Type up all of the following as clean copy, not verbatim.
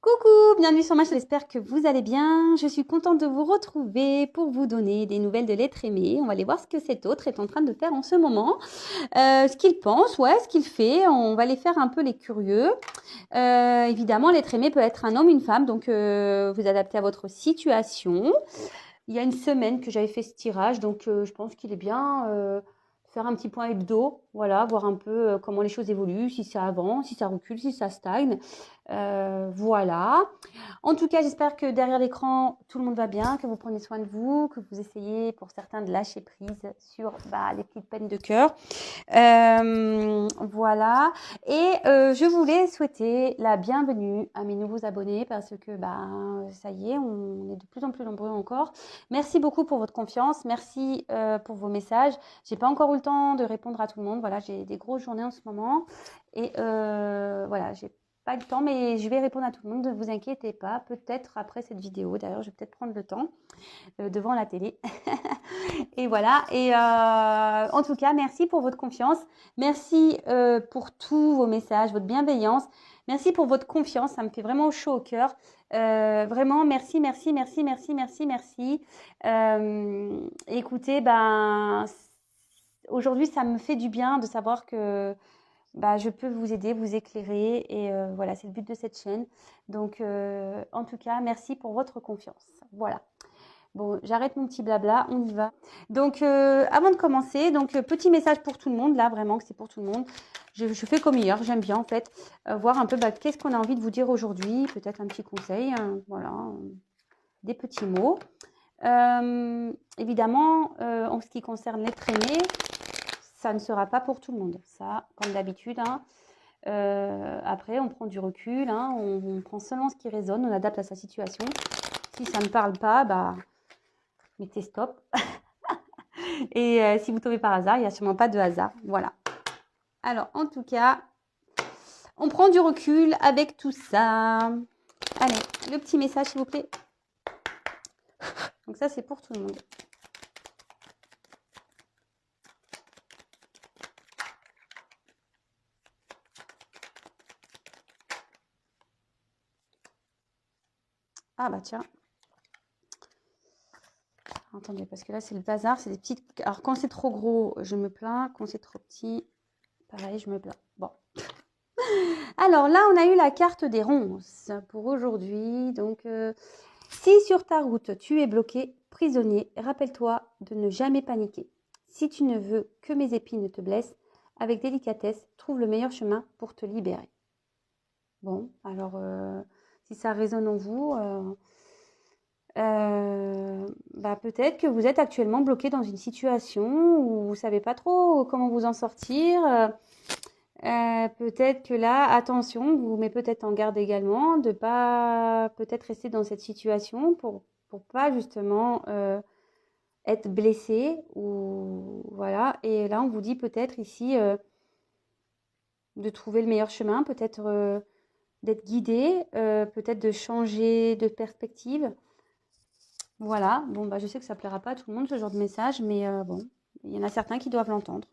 Coucou, bienvenue sur ma chaîne, j'espère que vous allez bien. Je suis contente de vous retrouver pour vous donner des nouvelles de l'être aimé. On va aller voir ce que cet autre est en train de faire en ce moment. Ce qu'il pense, ouais, ce qu'il fait. On va aller faire un peu les curieux. Évidemment, l'être aimé peut être un homme, une femme, donc vous adaptez à votre situation. Il y a une semaine que j'avais fait ce tirage, donc je pense qu'il est bien faire un petit point hebdo, voilà, voir un peu comment les choses évoluent, si ça avance, si ça recule, si ça stagne. Voilà. En tout cas, j'espère que derrière l'écran, tout le monde va bien, que vous prenez soin de vous, que vous essayez pour certains de lâcher prise sur les petites peines de cœur. Voilà. Et je voulais souhaiter la bienvenue à mes nouveaux abonnés parce que ça y est, on est de plus en plus nombreux encore. Merci beaucoup pour votre confiance. Merci pour vos messages. J'ai pas encore eu le temps de répondre à tout le monde. Voilà, j'ai des grosses journées en ce moment. Et voilà, j'ai pas le temps, mais je vais répondre à tout le monde. Ne vous inquiétez pas. Peut-être après cette vidéo. D'ailleurs, je vais peut-être prendre le temps devant la télé. Et voilà. Et en tout cas, merci pour votre confiance. Merci pour tous vos messages, votre bienveillance. Merci pour votre confiance. Ça me fait vraiment chaud au cœur. Vraiment, merci, merci, merci, merci, merci, merci. Écoutez, aujourd'hui, ça me fait du bien de savoir que je peux vous aider, vous éclairer. Et voilà, c'est le but de cette chaîne. Donc, en tout cas, merci pour votre confiance. Voilà. Bon, j'arrête mon petit blabla, on y va. Donc, avant de commencer, petit message pour tout le monde, là, vraiment que c'est pour tout le monde. Je fais comme hier, j'aime bien en fait, voir un peu qu'est-ce qu'on a envie de vous dire aujourd'hui, peut-être un petit conseil, voilà, des petits mots. Évidemment, en ce qui concerne l'être aimé, ça ne sera pas pour tout le monde. Ça, comme d'habitude, hein. Après, on prend du recul, hein, on prend seulement ce qui résonne, on adapte à sa situation. Si ça ne parle pas, mettez stop. Et si vous tombez par hasard, il n'y a sûrement pas de hasard. Voilà. Alors, en tout cas, on prend du recul avec tout ça. Allez, le petit message, s'il vous plaît. Donc ça, c'est pour tout le monde. Ah bah tiens. Attendez, parce que là, c'est le bazar. C'est des petites... Alors, quand c'est trop gros, je me plains. Quand c'est trop petit, pareil, je me plains. Bon. Alors là, on a eu la carte des ronces pour aujourd'hui. Donc, si sur ta route, tu es bloqué, prisonnier, rappelle-toi de ne jamais paniquer. Si tu ne veux que mes épines te blessent, avec délicatesse, trouve le meilleur chemin pour te libérer. Bon, alors, si ça résonne en vous... peut-être que vous êtes actuellement bloqué dans une situation où vous ne savez pas trop comment vous en sortir. Peut-être que là, attention, vous met peut-être en garde également de pas peut-être rester dans cette situation pour pas justement être blessé ou voilà. Et là, on vous dit peut-être ici de trouver le meilleur chemin, peut-être d'être guidé, peut-être de changer de perspective. Voilà, bon, je sais que ça ne plaira pas à tout le monde, ce genre de message, mais bon, il y en a certains qui doivent l'entendre.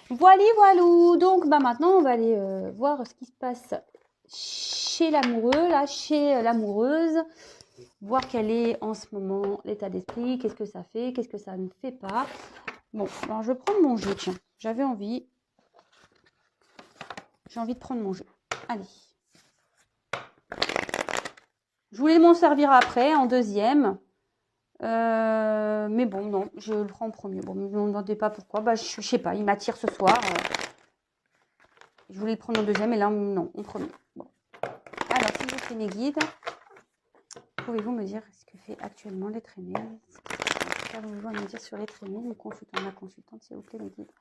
Voilà, voilou. Donc, maintenant, on va aller voir ce qui se passe chez l'amoureux, là, chez l'amoureuse, voir quel est en ce moment l'état d'esprit, qu'est-ce que ça fait, qu'est-ce que ça ne fait pas. Bon, alors je vais prendre mon jeu, tiens, j'ai envie de prendre mon jeu. Allez. Je voulais m'en servir après, en deuxième. Mais bon, non, je le prends en premier. Bon, ne me demandez pas pourquoi. Je sais pas, il m'attire ce soir. Je voulais le prendre en deuxième, et là, non, en premier. Bon. Alors, si je fais mes guides, pouvez-vous me dire ce que fait actuellement l'être aimé? Qu'avez-vous à me dire sur l'être aimé? Mon consultant, ma consultante, s'il vous plaît, mes guides.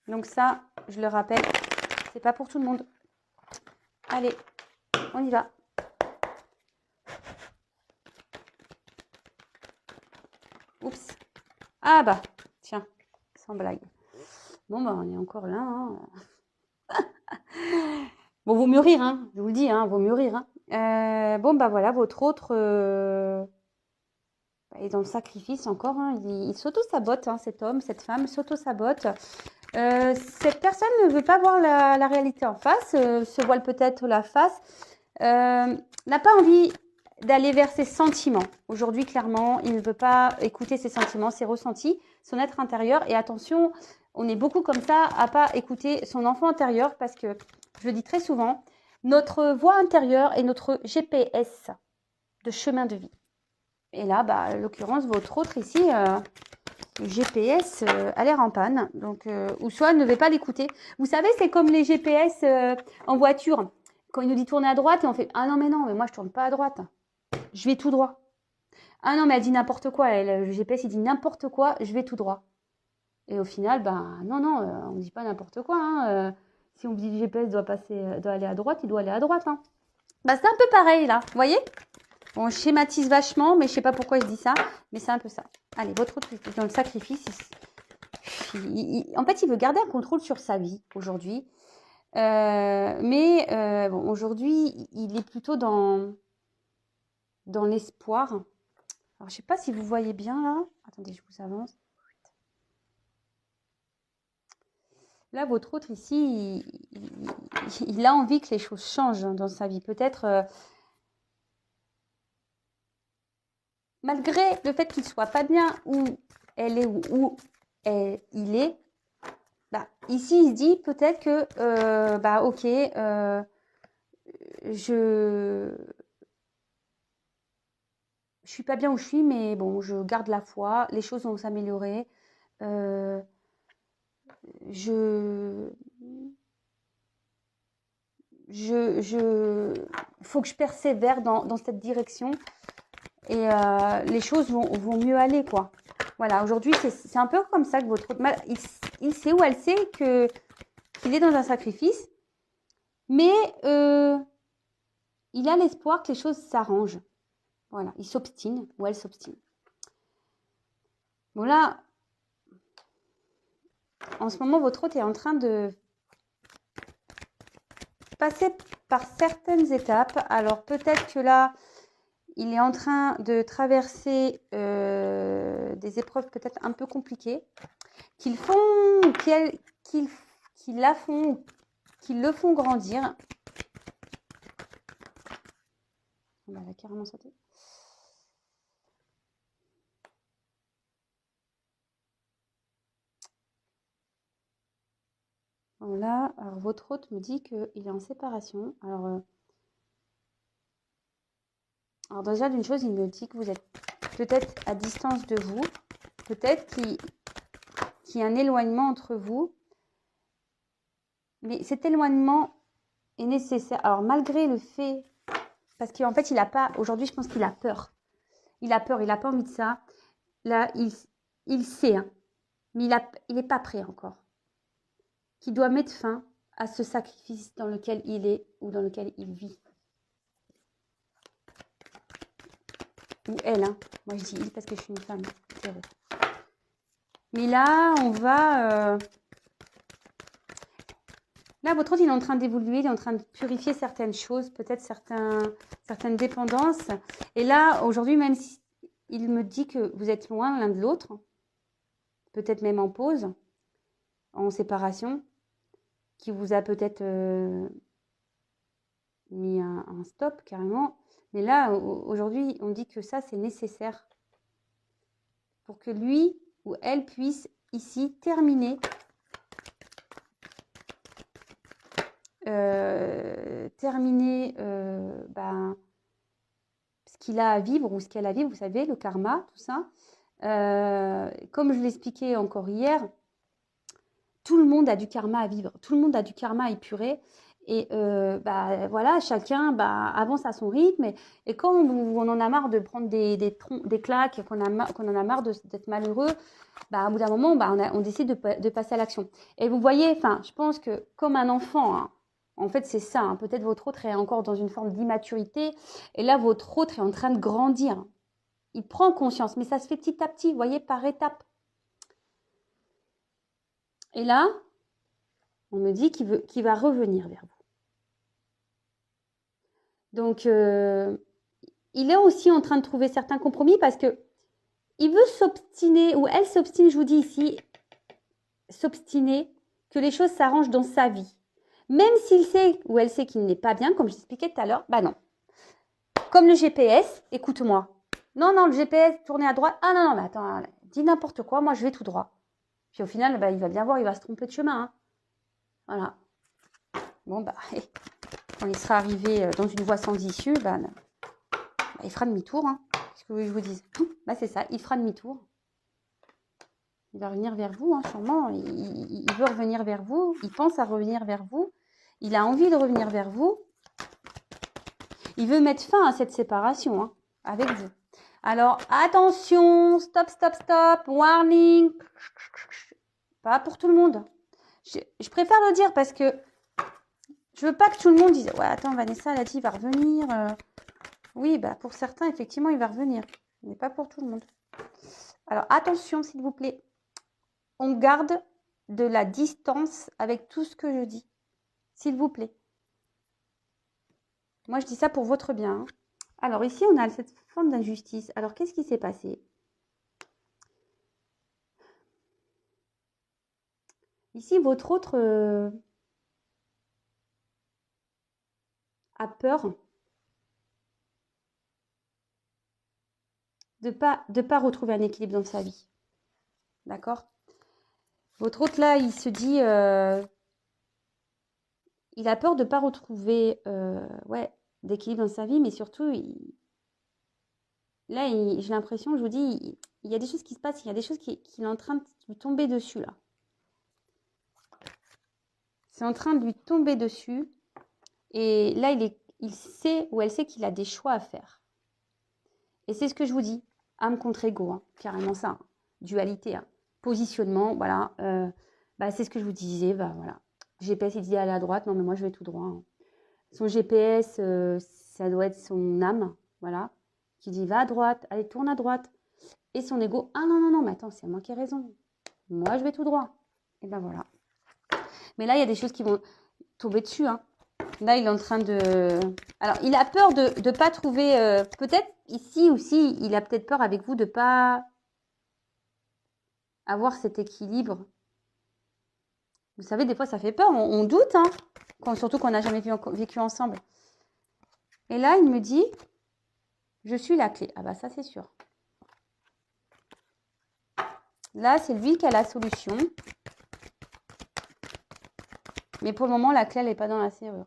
Donc ça, je le rappelle, c'est pas pour tout le monde. Allez, on y va. Oups. Ah tiens, sans blague. Bon, on est encore là. Hein. Bon, vaut mieux rire, hein. Je vous le dis, hein, vaut mieux rire. Hein. Voilà, votre autre est dans le sacrifice encore. Hein. Il s'auto-sabote, hein, cet homme, cette femme s'auto-sabote. Cette personne ne veut pas voir la réalité en face, se voile peut-être la face, n'a pas envie d'aller vers ses sentiments. Aujourd'hui, clairement, il ne veut pas écouter ses sentiments, ses ressentis, son être intérieur. Et attention, on est beaucoup comme ça à pas écouter son enfant intérieur parce que, je le dis très souvent, notre voix intérieure est notre GPS de chemin de vie. Et là, en l'occurrence, votre autre ici, le GPS a l'air en panne. Donc, ou soit ne veut pas l'écouter. Vous savez, c'est comme les GPS en voiture. Quand il nous dit tourner à droite et on fait « Ah non, mais moi je tourne pas à droite. Je vais tout droit. » Ah non, mais elle dit n'importe quoi. Le GPS, il dit n'importe quoi, je vais tout droit. Et au final, non, on ne dit pas n'importe quoi. Hein. Si on dit le GPS doit aller à droite, il doit aller à droite. Hein. C'est un peu pareil là, vous voyez? On schématise vachement, mais je ne sais pas pourquoi je dis ça, mais c'est un peu ça. Allez, votre autre dans le sacrifice, en fait, il veut garder un contrôle sur sa vie aujourd'hui. Bon, aujourd'hui, il est plutôt dans l'espoir. Alors, je ne sais pas si vous voyez bien là. Attendez, je vous avance. Là, votre autre ici, il a envie que les choses changent dans sa vie. Peut-être, malgré le fait qu'il ne soit pas bien où elle est ou où il est, ici, il se dit peut-être que, ok, je suis pas bien où je suis, mais bon, je garde la foi, les choses vont s'améliorer. Faut que je persévère dans cette direction et les choses vont mieux aller, quoi. Voilà, aujourd'hui, c'est un peu comme ça que votre autre mal, il sait ou elle sait qu'il est dans un sacrifice, mais il a l'espoir que les choses s'arrangent. Voilà, il s'obstine ou elle s'obstine. Bon là, en ce moment, votre hôte est en train de passer par certaines étapes. Alors peut-être que là, il est en train de traverser des épreuves peut-être un peu compliquées, qui le font grandir. On va carrément sauter. Là, alors votre hôte me dit qu'il est en séparation. Alors déjà, d'une chose, il me dit que vous êtes peut-être à distance de vous, peut-être qu'il y a un éloignement entre vous, mais cet éloignement est nécessaire. Alors malgré le fait, parce qu'en fait, il n'a pas, aujourd'hui, je pense qu'il a peur. Il a peur, il n'a pas envie de ça. Là, il sait, hein, mais il n'est pas prêt encore. Qu'il doit mettre fin à ce sacrifice dans lequel il est ou dans lequel il vit. Ou elle, hein. Moi je dis il parce que je suis une femme, c'est vrai. Mais là, on va... Là, votre autre, il est en train d'évoluer, il est en train de purifier certaines choses, peut-être certaines dépendances. Et là, aujourd'hui, même si il me dit que vous êtes loin l'un de l'autre, peut-être même en pause, en séparation, qui vous a peut-être mis un stop carrément. Mais là, aujourd'hui, on dit que ça, c'est nécessaire pour que lui ou elle puisse ici terminer ce qu'il a à vivre ou ce qu'elle a à vivre, vous savez, le karma, tout ça. Comme je l'expliquais encore hier, tout le monde a du karma à vivre, tout le monde a du karma à épurer. Et voilà, chacun avance à son rythme. Et quand on en a marre de prendre des claques, qu'on en a marre d'être malheureux, au bout d'un moment, on décide de passer à l'action. Et vous voyez, je pense que comme un enfant, hein, en fait, c'est ça. Hein, peut-être votre autre est encore dans une forme d'immaturité. Et là, votre autre est en train de grandir. Il prend conscience, mais ça se fait petit à petit, vous voyez, par étapes. Et là, on me dit qu'il va revenir vers vous. Donc, il est aussi en train de trouver certains compromis parce que il veut s'obstiner, ou elle s'obstine, je vous dis ici, s'obstiner que les choses s'arrangent dans sa vie. Même s'il sait ou elle sait qu'il n'est pas bien, comme j'expliquais tout à l'heure, bah non. Comme le GPS, écoute-moi. Non, le GPS, tourner à droite. Ah non, mais attends, dis n'importe quoi, moi je vais tout droit. Puis au final, bah, il va bien voir, il va se tromper de chemin. Hein. Voilà. Bon, bah, quand il sera arrivé dans une voie sans issue, bah, il fera demi-tour. Hein. Qu'est-ce que je vous dise? Bah, c'est ça, il fera demi-tour. Il va revenir vers vous, hein, sûrement. Il veut revenir vers vous. Il pense à revenir vers vous. Il a envie de revenir vers vous. Il veut mettre fin à cette séparation hein, avec vous. Alors, attention, stop, warning. Pas pour tout le monde. Je préfère le dire parce que je veux pas que tout le monde dise « Ouais, attends, Vanessa, elle a dit, il va revenir. » Oui, bah, pour certains, effectivement, il va revenir. Mais pas pour tout le monde. Alors, attention, s'il vous plaît. On garde de la distance avec tout ce que je dis. S'il vous plaît. Moi, je dis ça pour votre bien. Hein. Alors, ici, on a cette forme d'injustice. Alors, qu'est-ce qui s'est passé? Ici, votre autre a peur de pas retrouver un équilibre dans sa vie. D'accord? Votre autre, là, il se dit... il a peur de ne pas retrouver d'équilibre dans sa vie, mais surtout, là, j'ai l'impression, je vous dis, il y a des choses qui se passent, il y a des choses qui est en train de lui tomber dessus, là. C'est en train de lui tomber dessus. Et là, il sait ou elle sait qu'il a des choix à faire. Et c'est ce que je vous dis, âme contre ego, hein, carrément ça, hein, dualité, hein, positionnement, voilà. C'est ce que je vous disais, bah voilà. GPS, il dit aller à droite, non mais moi je vais tout droit. Hein. Son GPS, ça doit être son âme, voilà, qui dit va à droite, allez tourne à droite. Et son ego, ah non, mais attends, c'est moi qui ai raison. Moi je vais tout droit. Et ben voilà. Mais là, il y a des choses qui vont tomber dessus, hein. Là, il est en train de... Alors, il a peur de ne pas trouver... peut-être ici aussi, il a peut-être peur avec vous de ne pas avoir cet équilibre. Vous savez, des fois, ça fait peur. On doute, hein, surtout qu'on n'a jamais vécu ensemble. Et là, il me dit, je suis la clé. Ah bah ça, c'est sûr. Là, c'est lui qui a la solution. Mais pour le moment, la clé, elle n'est pas dans la serrure.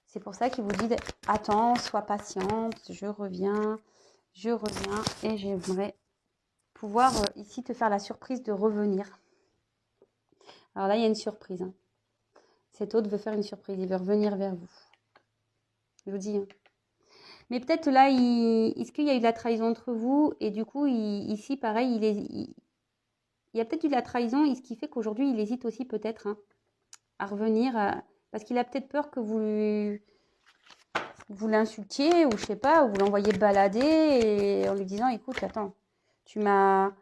C'est pour ça qu'il vous dit, attends, sois patiente, je reviens et j'aimerais pouvoir ici te faire la surprise de revenir. Alors là, il y a une surprise. Hein. Cet autre veut faire une surprise, il veut revenir vers vous. Je vous dis. Hein. Mais peut-être là, est-ce qu'il y a eu de la trahison entre vous? Et du coup, ici, pareil, il y a peut-être eu de la trahison, ce qui fait qu'aujourd'hui, il hésite aussi peut-être hein, à revenir. Parce qu'il a peut-être peur que vous l'insultiez ou je sais pas, ou vous l'envoyez balader et en lui disant écoute, attends, tu m'as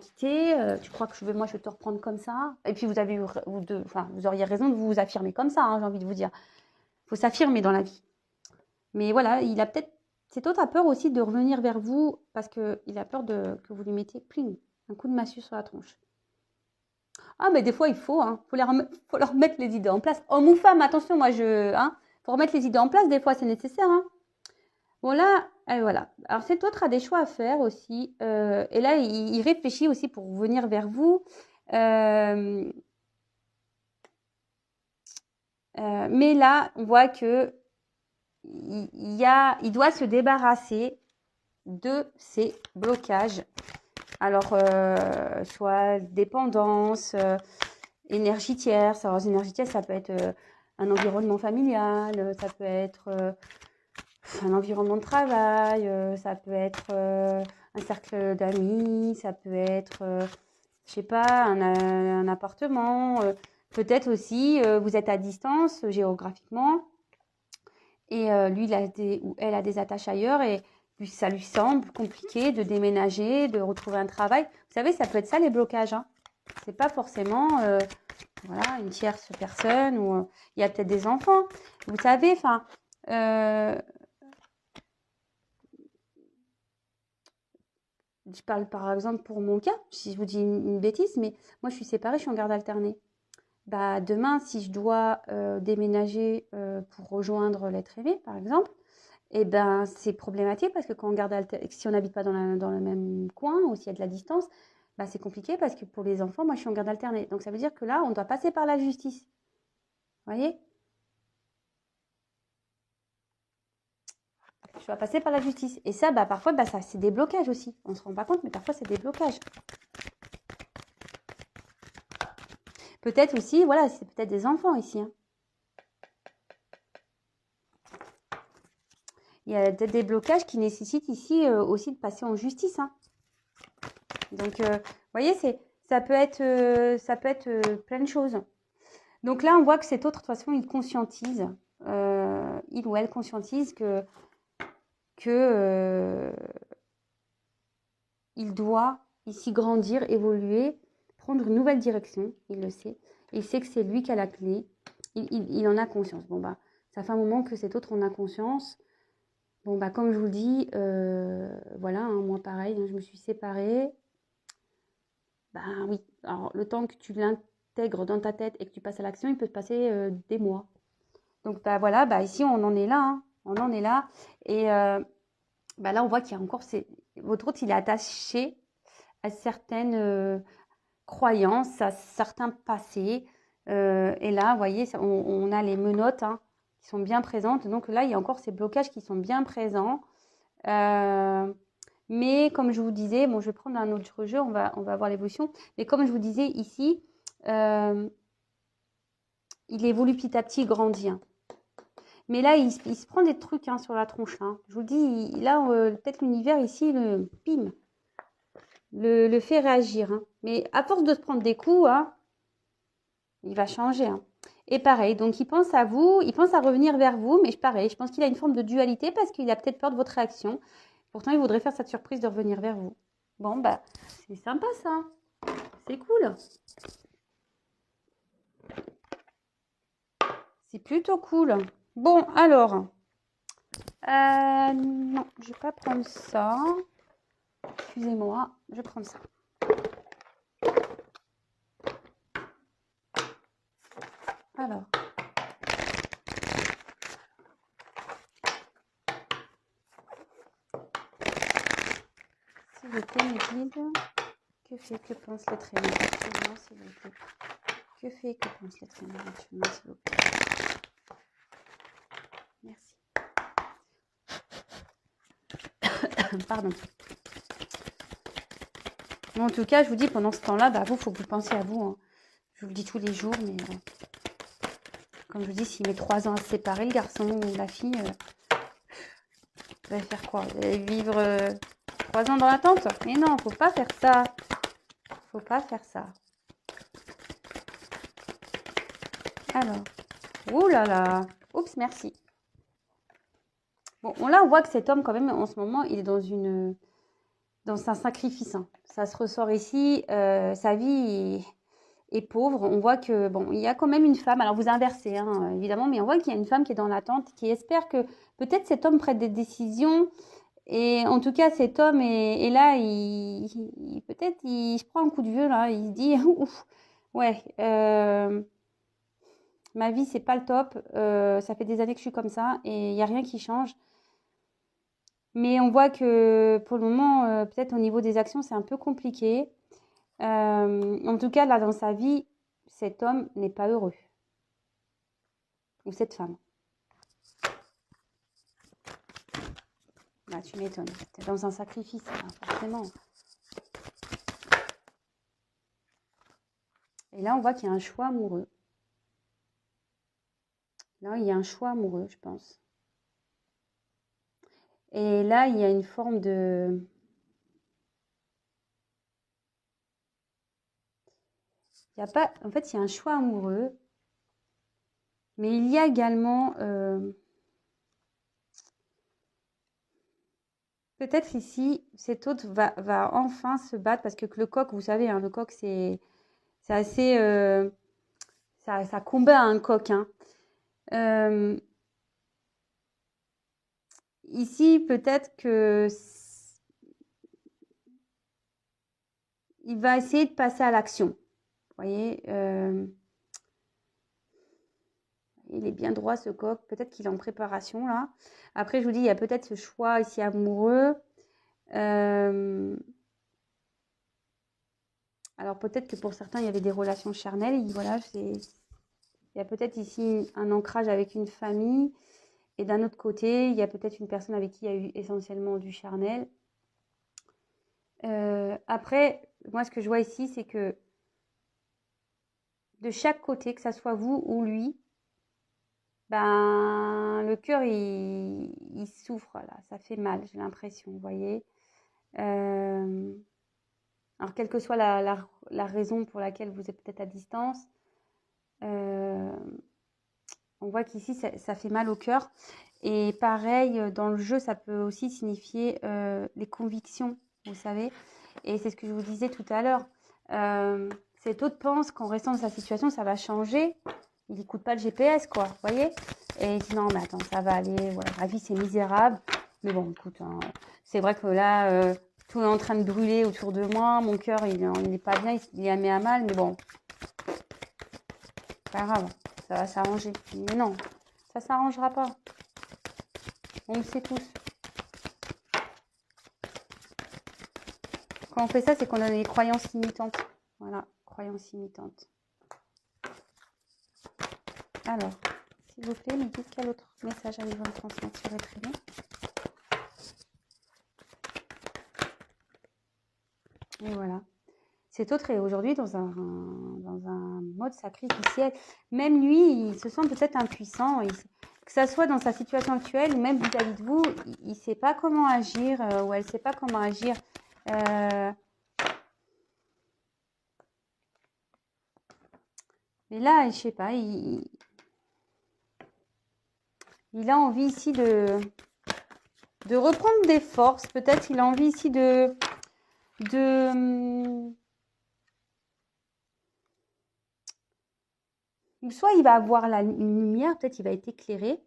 quitté, tu crois que moi je vais te reprendre comme ça? Et puis vous auriez raison de vous affirmer comme ça, hein, j'ai envie de vous dire. Il faut s'affirmer dans la vie. Mais voilà, il a peut-être cet autre a peur aussi de revenir vers vous parce qu'il a peur que vous lui mettiez pling, un coup de massue sur la tronche. Ah, mais des fois, il faut, hein. Faut leur remettre les idées en place. Homme ou femme, attention, faut remettre les idées en place, des fois, c'est nécessaire, hein. Voilà, et voilà. Alors, cet autre a des choix à faire aussi. Et là, il réfléchit aussi pour venir vers vous. Mais là, on voit que il doit se débarrasser de ces blocages. Alors, soit dépendance, énergie tierce. Alors, énergie tierce, ça peut être un environnement familial, ça peut être un environnement de travail, ça peut être un cercle d'amis, ça peut être, je sais pas, un appartement. Peut-être aussi, vous êtes à distance géographiquement et lui, ou elle a des attaches ailleurs et ça lui semble compliqué de déménager, de retrouver un travail. Vous savez, ça peut être ça les blocages. Hein. C'est pas forcément une tierce personne ou il y a peut-être des enfants. Vous savez, enfin, je parle par exemple pour mon cas, si je vous dis une bêtise, mais moi je suis séparée, je suis en garde alternée. Bah, demain, si je dois déménager pour rejoindre l'être aimé, par exemple, eh ben, c'est problématique parce que quand on garde si on n'habite pas dans le même coin ou s'il y a de la distance, bah, c'est compliqué parce que pour les enfants, moi je suis en garde alternée. Donc ça veut dire que là, on doit passer par la justice. Vous voyez? Je dois passer par la justice. Et ça, bah, parfois, bah, ça, c'est des blocages aussi. On ne se rend pas compte, mais parfois, c'est des blocages. Peut-être aussi, voilà, c'est peut-être des enfants ici. Hein. Il y a peut-être des blocages qui nécessitent ici aussi de passer en justice. Hein. Donc, vous voyez, ça peut être plein de choses. Donc là, on voit que cet autre, de toute façon, il conscientise, il ou elle conscientise que il doit ici grandir, évoluer, prendre une nouvelle direction, il le sait. Il sait que c'est lui qui a la clé, il en a conscience. Bon, bah, ça fait un moment que cet autre en a conscience. Bon, bah, comme je vous le dis, voilà, hein, moi pareil, hein, je me suis séparée. Ben oui, alors le temps que tu l'intègres dans ta tête et que tu passes à l'action, il peut se passer des mois. Donc bah voilà, bah ici on en est là, hein. On en est là. Et bah là on voit qu'il y a encore votre autre, il est attaché à certaines croyances, à certains passés. Et là, vous voyez, on a les menottes hein, qui sont bien présentes. Donc là, il y a encore ces blocages qui sont bien présents. Mais comme je vous disais, bon, je vais prendre un autre jeu, on va voir l'évolution. Mais comme je vous disais ici, il évolue petit à petit, il grandit. Hein. Mais là, il se prend des trucs hein, sur la tronche. Hein. Je vous dis, là, peut-être l'univers ici, le fait réagir. Hein. Mais à force de se prendre des coups, hein, il va changer. Hein. Et pareil, donc il pense à vous, il pense à revenir vers vous, mais pareil, je pense qu'il a une forme de dualité parce qu'il a peut-être peur de votre réaction. Pourtant, il voudrait faire cette surprise de revenir vers vous. Bon, bah, c'est sympa ça. C'est cool. C'est plutôt cool. Bon, alors. Non, je vais pas prendre ça. Excusez-moi, je vais prendre ça. Alors. S'il vous plaît, me guide. Que fait, que pense l'être aimé actuellement, s'il vous plaît. Que fait, que pense l'être aimé actuellement, s'il vous plaît. Merci. Pardon. Bon, en tout cas, je vous dis, pendant ce temps-là, bah, vous, il faut que vous pensiez à vous. Hein. Je vous le dis tous les jours, mais comme je vous dis, s'il met 3 ans à se séparer, le garçon ou la fille, vous allez faire quoi? Vous allez vivre 3 ans dans l'attente? Mais non, faut pas faire ça. Faut pas faire ça. Alors, ouh là là. Oups, merci. Bon, là, on voit que cet homme, quand même, en ce moment, il est dans un sacrifice. Hein. Ça se ressort ici. Sa vie est pauvre. On voit que, bon, il y a quand même une femme. Alors, vous inversez, hein, évidemment, mais on voit qu'il y a une femme qui est dans l'attente, qui espère que peut-être cet homme prenne des décisions. Et en tout cas, cet homme est là, peut-être il se prend un coup de vieux, là. Il se dit, ouf, ouais, ma vie, c'est pas le top. Ça fait des années que je suis comme ça et il n'y a rien qui change. Mais on voit que pour le moment, peut-être au niveau des actions, c'est un peu compliqué. En tout cas, là, dans sa vie, cet homme n'est pas heureux. Ou cette femme. Bah, tu m'étonnes. T'es dans un sacrifice, hein, forcément. Et là, on voit qu'il y a un choix amoureux. Là, il y a un choix amoureux, je pense. Et là, il y a une forme de... Il y a pas... En fait, il y a un choix amoureux. Mais il y a également... Peut-être ici, cet autre va enfin se battre parce que le coq, vous savez, hein, le coq, c'est assez... ça combat un coq. Hein. Ici, peut-être que il va essayer de passer à l'action. Vous voyez, il est bien droit ce coq. Peut-être qu'il est en préparation là. Après, je vous dis, il y a peut-être ce choix ici amoureux. Alors peut-être que pour certains, il y avait des relations charnelles. Voilà, il y a peut-être ici un ancrage avec une famille. Et d'un autre côté, il y a peut-être une personne avec qui il y a eu essentiellement du charnel. Après, moi, ce que je vois ici, c'est que de chaque côté, que ça soit vous ou lui, ben, le cœur, il souffre, là. Ça fait mal, j'ai l'impression, vous voyez. Alors, quelle que soit la raison pour laquelle vous êtes peut-être à distance, on voit qu'ici, ça fait mal au cœur. Et pareil, dans le jeu, ça peut aussi signifier les convictions, vous savez. Et c'est ce que je vous disais tout à l'heure. Cet autre pense qu'en restant dans sa situation, ça va changer. Il n'écoute pas le GPS, quoi, vous voyez. Et il dit non, mais attends, ça va aller. Voilà, la vie, c'est misérable. Mais bon, écoute, hein, c'est vrai que là, tout est en train de brûler autour de moi. Mon cœur, il n'est pas bien, il est mis à mal. Mais bon, pas grave, ça va s'arranger. Mais non, ça ne s'arrangera pas. On le sait tous. Quand on fait ça, c'est qu'on a des croyances limitantes. Voilà, croyances limitantes. Alors, s'il vous plaît, me dites quel autre message allez-vous me transmettre sur votre privé. Et voilà. Cet autre est aujourd'hui dans un mode sacrificiel. Même lui, il se sent peut-être impuissant. Que ça soit dans sa situation actuelle ou même vis-à-vis de vous, il ne sait pas comment agir ou elle ne sait pas comment agir. Mais là, je ne sais pas, il a envie ici de reprendre des forces. Peut-être il a envie ici soit il va avoir une lumière, peut-être il va être éclairé.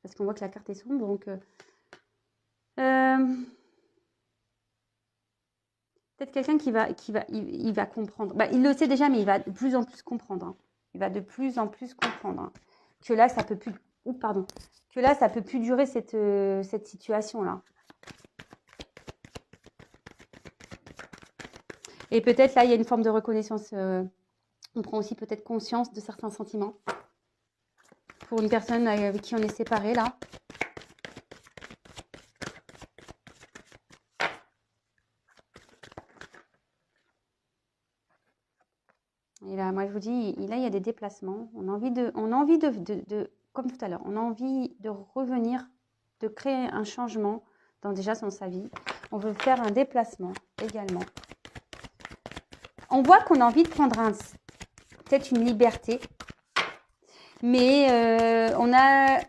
Parce qu'on voit que la carte est sombre. Donc, peut-être quelqu'un il va comprendre. Bah, il le sait déjà, mais il va de plus en plus comprendre. Hein. Il va de plus en plus comprendre. Hein. Que là, ça peut plus... Que là, ça peut plus durer cette situation-là. Et peut-être là, il y a une forme de reconnaissance. On prend aussi peut-être conscience de certains sentiments. Pour une personne avec qui on est séparé, là. Et là, moi, je vous dis, là, il y a des déplacements. On a envie de comme tout à l'heure, on a envie de revenir, de créer un changement déjà dans sa vie. On veut faire un déplacement également. On voit qu'on a envie de prendre peut-être une liberté, mais on a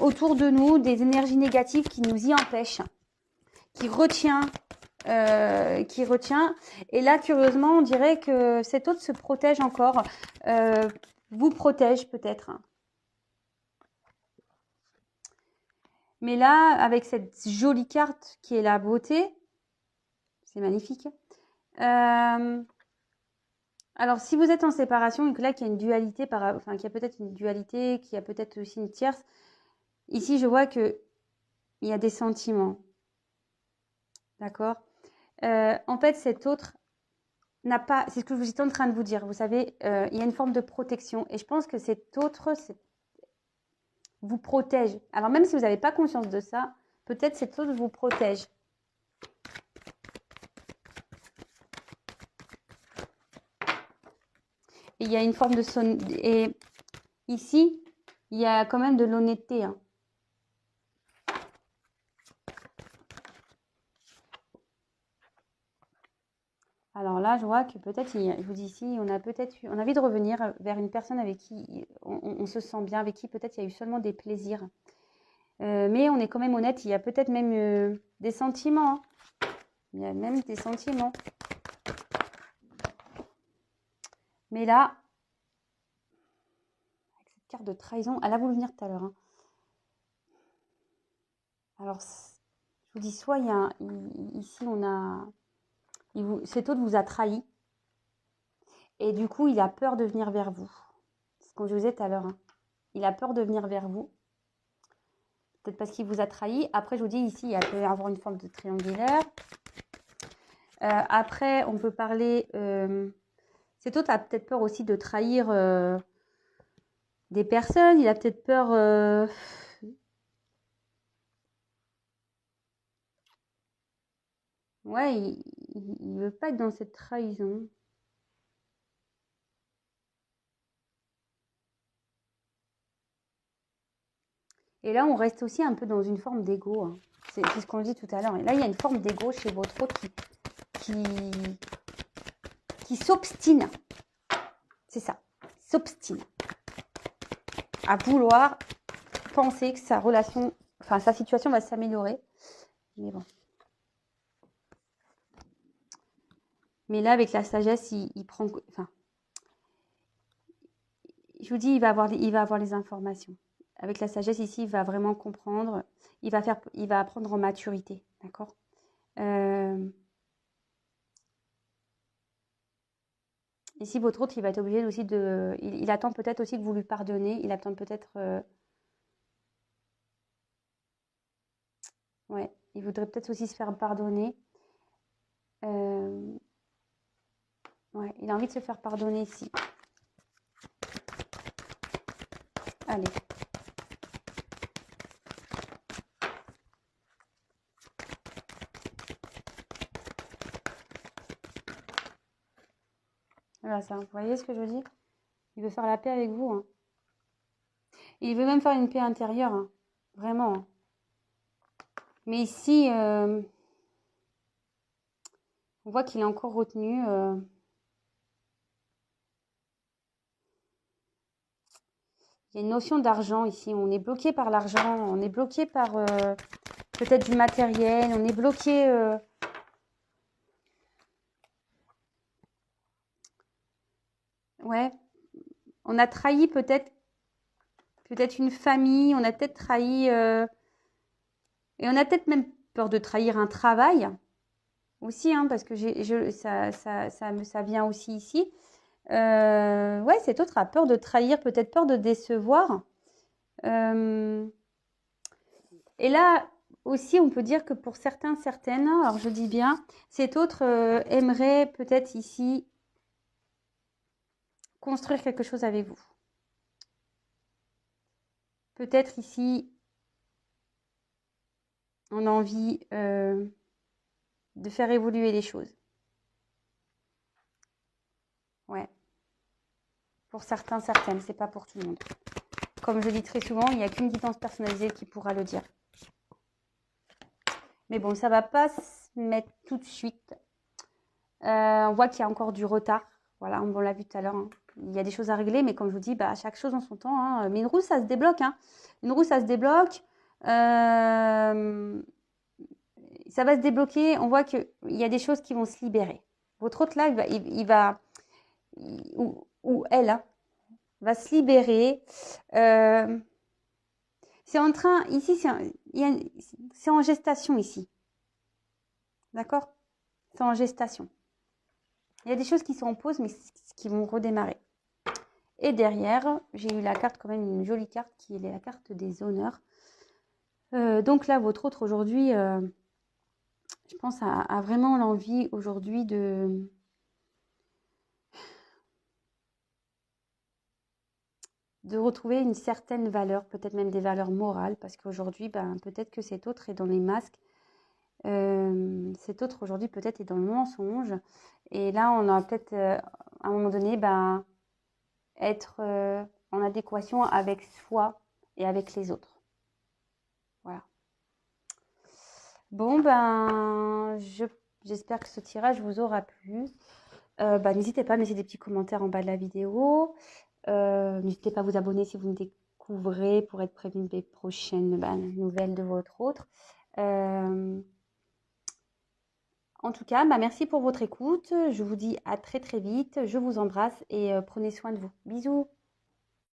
autour de nous des énergies négatives qui nous y empêchent, qui retient. Et là, curieusement, on dirait que cet autre se protège encore, vous protège peut-être. Mais là, avec cette jolie carte qui est la beauté, c'est magnifique. Alors, si vous êtes en séparation et que là, qu'il y a une dualité, qu'il y a peut-être une dualité, qu'il y a peut-être aussi une tierce, ici, je vois qu'il y a des sentiments. D'accord ? En fait, cet autre n'a pas... C'est ce que j'étais en train de vous dire. Vous savez, il y a une forme de protection. Et je pense que cet autre vous protège. Alors, même si vous n'avez pas conscience de ça, peut-être cet autre vous protège. Et il y a une forme de et ici, il y a quand même de l'honnêteté. Hein. Alors là, je vois que peut-être, je vous dis ici, on a envie de revenir vers une personne avec qui on se sent bien, avec qui peut-être il y a eu seulement des plaisirs. Mais on est quand même honnête, il y a peut-être même des sentiments. Hein. Il y a même des sentiments. Mais là, avec cette carte de trahison, elle a voulu venir tout à l'heure. Hein. Alors, je vous dis, soit ici, on a Cet autre vous a trahi. Et du coup, il a peur de venir vers vous. C'est ce que je vous disais tout à l'heure. Hein. Il a peur de venir vers vous. Peut-être parce qu'il vous a trahi. Après, je vous dis ici, il peut y avoir une forme de triangulaire. Après, on peut parler... cet autre a peut-être peur aussi de trahir des personnes. Il a peut-être peur... Ouais, il ne veut pas être dans cette trahison. Et là, on reste aussi un peu dans une forme d'ego. Hein. C'est ce qu'on dit tout à l'heure. Et là, il y a une forme d'ego chez votre autre qui s'obstine. C'est ça, s'obstine à vouloir penser que sa relation, enfin sa situation va s'améliorer. Mais bon. Mais là, avec la sagesse, il prend... Enfin, je vous dis, il va avoir les informations. Avec la sagesse, ici, il va vraiment comprendre. Il va apprendre en maturité. D'accord Ici, votre autre, il va être obligé aussi de... Il attend peut-être aussi que vous lui pardonnez. Il attend peut-être... Ouais, il voudrait peut-être aussi se faire pardonner. Ouais, il a envie de se faire pardonner ici. Allez. Voilà ça, vous voyez ce que je veux dire? Il veut faire la paix avec vous. Hein. Et il veut même faire une paix intérieure. Hein. Vraiment. Hein. Mais ici, on voit qu'il est encore retenu. Il y a une notion d'argent ici. On est bloqué par l'argent. On est bloqué par peut-être du matériel. On est bloqué... Ouais. On a trahi peut-être une famille. On a peut-être trahi... et on a peut-être même peur de trahir un travail. Aussi, hein, parce que ça vient aussi ici. Ouais, cet autre a peur de trahir, peut-être peur de décevoir. Et là aussi, on peut dire que pour certains, certaines, alors je dis bien, cet autre aimerait peut-être ici construire quelque chose avec vous. Peut-être ici, on a envie de faire évoluer les choses. Ouais. Pour certains, certaines, c'est pas pour tout le monde. Comme je dis très souvent, il n'y a qu'une guidance personnalisée qui pourra le dire. Mais bon, ça ne va pas se mettre tout de suite. On voit qu'il y a encore du retard. Voilà, on l'a vu tout à l'heure. Hein. Il y a des choses à régler, mais comme je vous dis, bah, chaque chose en son temps. Hein. Mais une roue, ça se débloque. Hein. Une roue, ça se débloque. Ça va se débloquer. On voit qu'il y a des choses qui vont se libérer. Votre autre, là, ou elle, hein, va se libérer. C'est en train, ici, c'est en gestation, ici. D'accord? C'est en gestation. Il y a des choses qui sont en pause, mais qui vont redémarrer. Et derrière, j'ai eu la carte, quand même une jolie carte, qui est la carte des honneurs. Donc là, votre autre aujourd'hui, je pense, a vraiment l'envie aujourd'hui de retrouver une certaine valeur, peut-être même des valeurs morales, parce qu'aujourd'hui, ben, peut-être que cet autre est dans les masques. Cet autre aujourd'hui peut-être est dans le mensonge. Et là, on a peut-être, à un moment donné, ben, être en adéquation avec soi et avec les autres. Voilà. Bon, ben, j'espère que ce tirage vous aura plu. N'hésitez pas à me laisser des petits commentaires en bas de la vidéo. N'hésitez pas à vous abonner si vous me découvrez pour être prévenu des prochaines nouvelles de votre autre. En tout cas, merci pour votre écoute. Je vous dis à très très vite. Je vous embrasse et prenez soin de vous. Bisous.